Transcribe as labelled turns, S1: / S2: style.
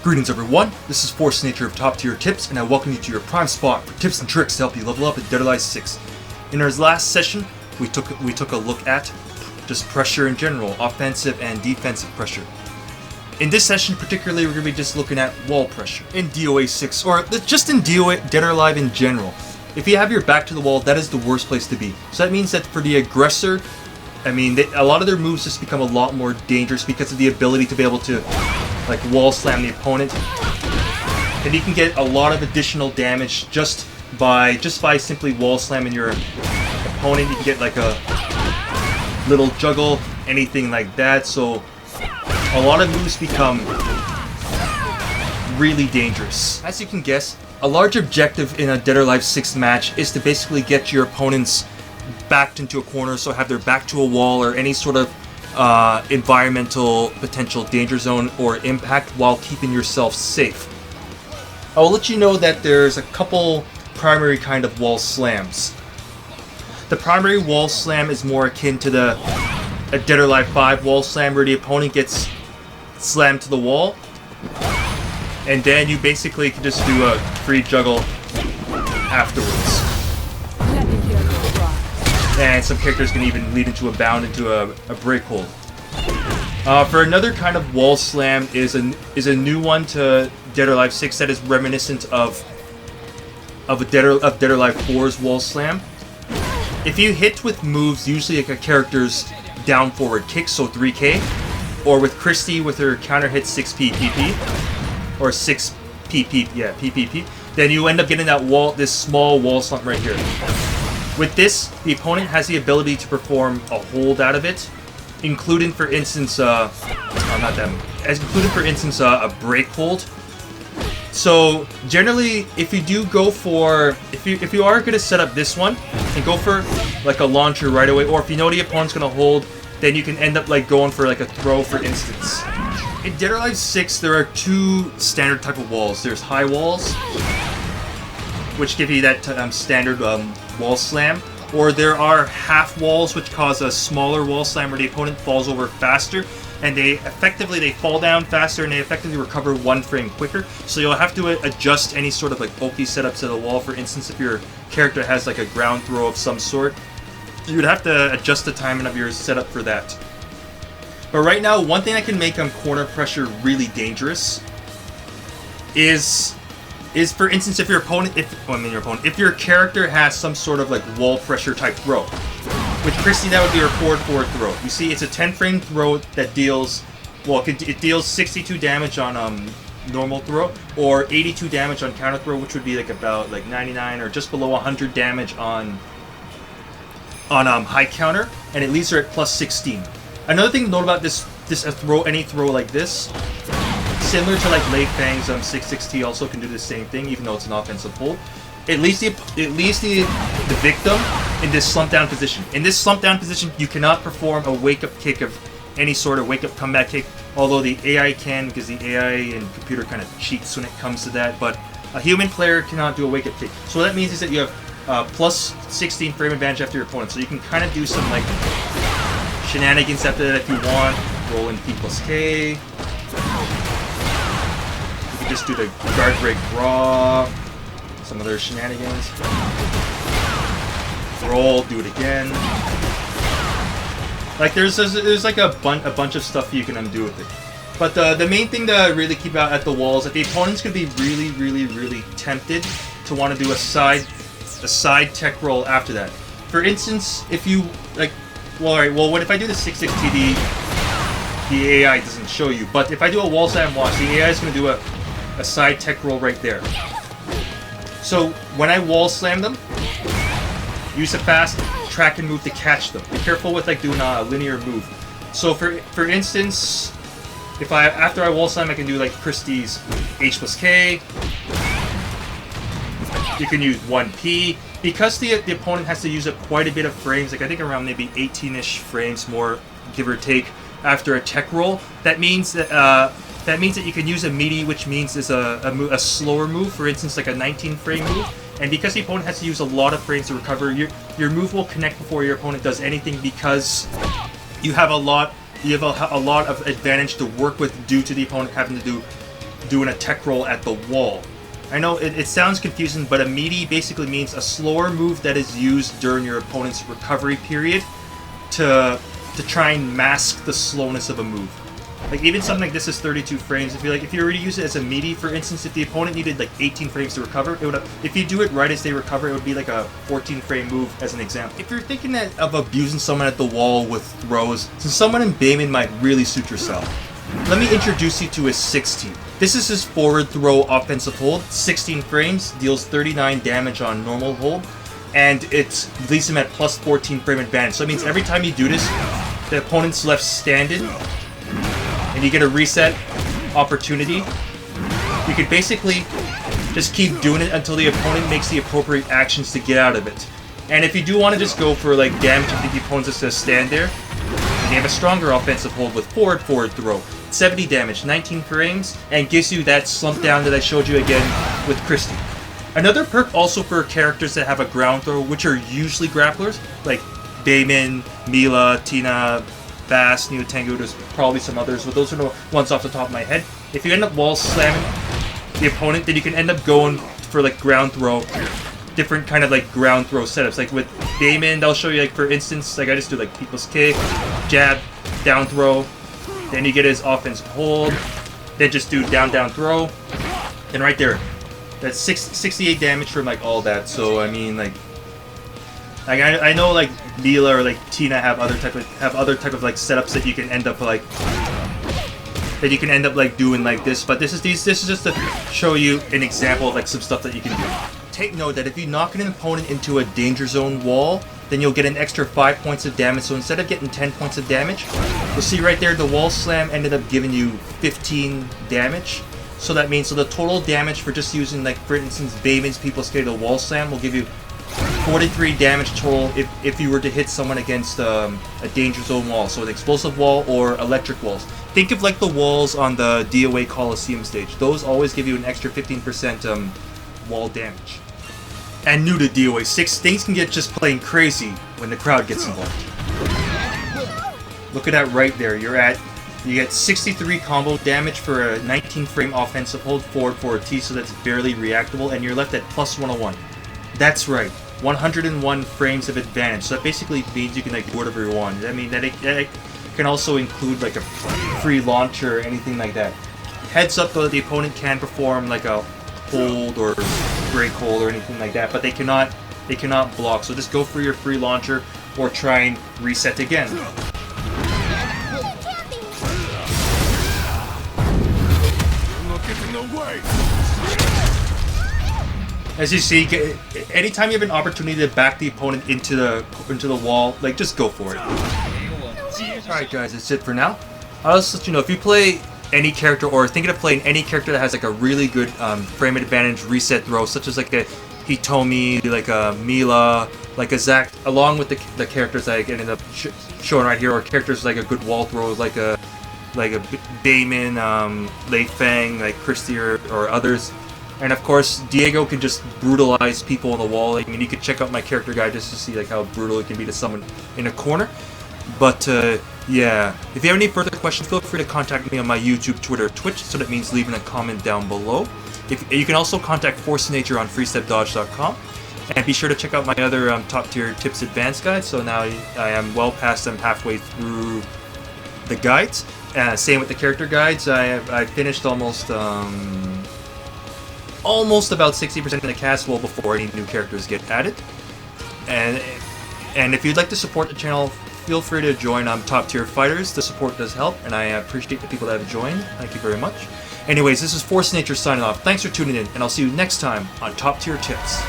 S1: Greetings everyone, this is Force Nature of Top Tier Tips, and I welcome you to your prime spot for tips and tricks to help you level up in Dead or Alive 6. In our last session, we took a look at just pressure in general, offensive and defensive pressure. In this session particularly, we're going to be just looking at wall pressure in DOA 6, or just in DOA, Dead or Alive in general. If you have your back to the wall, that is the worst place to be. So that means that for the aggressor, a lot of their moves just become a lot more dangerous because of the ability to be able to like wall slam the opponent. And you can get a lot of additional damage just by simply wall slamming your opponent. You can get like a little juggle, anything like that. So a lot of moves become really dangerous. As you can guess, a large objective in a Dead or Alive 6 match is to basically get your opponents backed into a corner, so have their back to a wall or any sort of environmental potential danger zone or impact while keeping yourself safe. I will let you know that there's a couple primary kind of wall slams. The primary wall slam is more akin to a Dead or Alive 5 wall slam where the opponent gets slammed to the wall and then you basically can just do a free juggle afterwards. And some characters can even lead into a bound into a break hold. For another kind of wall slam is a new one to Dead or Alive 6 that is reminiscent of Dead or Alive 4's wall slam. If you hit with moves usually like a character's down forward kick, so 3K, or with Christy with her counter hit 6P PP, or 6PP, yeah, PPP, then you end up getting this small wall slam right here. With this, the opponent has the ability to perform a hold out of it, including, for instance, a break hold. So generally, if you are going to set up this one and go for like a launcher right away, or if you know the opponent's going to hold, then you can end up like going for like a throw, for instance. In Dead or Alive 6, there are two standard type of walls. There's high walls, which give you that standard wall slam, or there are half walls which cause a smaller wall slam where the opponent falls over faster and they fall down faster and they effectively recover one frame quicker. So you'll have to adjust any sort of like bulky setups to the wall. For instance, if your character has like a ground throw of some sort, you would have to adjust the timing of your setup for that. But right now, one thing that can make corner pressure really dangerous is for instance if if your character has some sort of like wall pressure type throw. With Christy, that would be her forward throw. You see, it's a 10 frame throw that deals, it deals 62 damage on normal throw, or 82 damage on counter throw, which would be like about like 99 or just below 100 damage on high counter, and it leaves her at plus 16. Another thing to note about any throw like this, similar to like Lei Fang's 6-6T also can do the same thing, even though it's an offensive hold. It leaves the victim in this slump down position. In this slump down position, you cannot perform a wake up kick of any sort of wake up comeback kick, although the AI can, because the AI and computer kind of cheats when it comes to that. But a human player cannot do a wake up kick. So what that means is that you have plus 16 frame advantage after your opponent. So you can kind of do some like shenanigans after that if you want. Roll in P plus K. Just do the guard break raw, some other shenanigans. Roll, do it again. Like there's like a bunch of stuff you can do with it. But the main thing to really keep out at the wall is that the opponent's gonna be really tempted to want to do a side tech roll after that. For instance, if you like, what if I do the 6-6 TD? The AI doesn't show you, but if I do a wall slam watch, the AI is gonna do a side tech roll right there. So when I wall slam them, use a fast track and move to catch them. Be careful with like doing a linear move. So for instance, if after I wall slam, I can do like Christie's H plus K. You can use 1P. Because the opponent has to use up quite a bit of frames, like I think around maybe 18-ish frames more, give or take, after a tech roll. That means that you can use a meaty, which means is a slower move, for instance like a 19 frame move. And because the opponent has to use a lot of frames to recover, your move will connect before your opponent does anything, because you have a lot of advantage to work with due to the opponent having to do doing a tech roll at the wall. I know it sounds confusing, but a meaty basically means a slower move that is used during your opponent's recovery period to try and mask the slowness of a move. Like even something like this is 32 frames. If you were to use it as a meaty, for instance, if the opponent needed like 18 frames to recover, it would if you do it right as they recover, it would be like a 14 frame move as an example. If you're thinking of abusing someone at the wall with throws, since someone in Bayman might really suit yourself, let me introduce you to his 16. This is his forward throw offensive hold. 16 frames, deals 39 damage on normal hold, and it leaves him at plus 14 frame advantage. So it means every time you do this, the opponent's left standing, and you get a reset opportunity. You can basically just keep doing it until the opponent makes the appropriate actions to get out of it. And if you do want to just go for like damage, I think the opponent's just going to stand there. And you have a stronger offensive hold with forward throw. 70 damage, 19 frames, and gives you that slump down that I showed you again with Christy. Another perk also for characters that have a ground throw, which are usually grapplers, like Bayman, Mila, Tina, Bass, Neo Tengu, there's probably some others, but those are the ones off the top of my head. If you end up wall slamming the opponent, then you can end up going for like ground throw, different kind of like ground throw setups. Like with Bayman, they'll show you like for instance, like I just do like people's kick, jab, down throw, then you get his offensive hold, then just do down throw, and right there, that's 68 damage from like all that. So I mean like I know like Mila or like Tina have other type of like setups that you can end up like doing like this, but this is just to show you an example of like some stuff that you can do. Take note that if you knock an opponent into a danger zone wall, then you'll get an extra 5 points of damage. So instead of getting 10 points of damage, you'll see right there the wall slam ended up giving you 15 damage. So that means the total damage for just using like for instance Bayman's People's K, the wall slam will give you 43 damage total if you were to hit someone against a danger zone wall, so an explosive wall or electric walls. Think of like the walls on the DOA Coliseum stage. Those always give you an extra 15% wall damage. And new to DOA 6, things can get just plain crazy when the crowd gets involved. Look at that right there. You get 63 combo damage for a 19 frame offensive hold forward T, so that's barely reactable, and you're left at plus 101. That's right, 101 frames of advantage. So that basically means you can like do whatever you want. I mean that it can also include like a free launcher or anything like that. Heads up though, the opponent can perform like a hold or break hold or anything like that, but they cannot block. So just go for your free launcher or try and reset again. As you see, anytime you have an opportunity to back the opponent into the wall, like just go for it. Alright guys, that's it for now. I'll just let you know, if you play any character or thinking of playing any character that has like a really good frame advantage reset throw, such as like a Hitomi, like a Mila, like a Zack, along with the characters that I ended up showing right here, or characters like a good wall throw, like a Bayman, Lei Feng, like Christy or others. And of course, Diego can just brutalize people on the wall. I mean, you could check out my character guide just to see like how brutal it can be to someone in a corner. But yeah, if you have any further questions, feel free to contact me on my YouTube, Twitter, Twitch. So that means leaving a comment down below. You can also contact Force Nature on freestepdodge.com. And be sure to check out my other top tier tips advanced guides. So now I am well past them, halfway through the guides. Same with the character guides. I finished almost about 60% of the cast well before any new characters get added. And if you'd like to support the channel, feel free to join Top Tier Fighters. The support does help, and I appreciate the people that have joined. Thank you very much. Anyways, this is Force Nature signing off. Thanks for tuning in, and I'll see you next time on Top Tier Tips.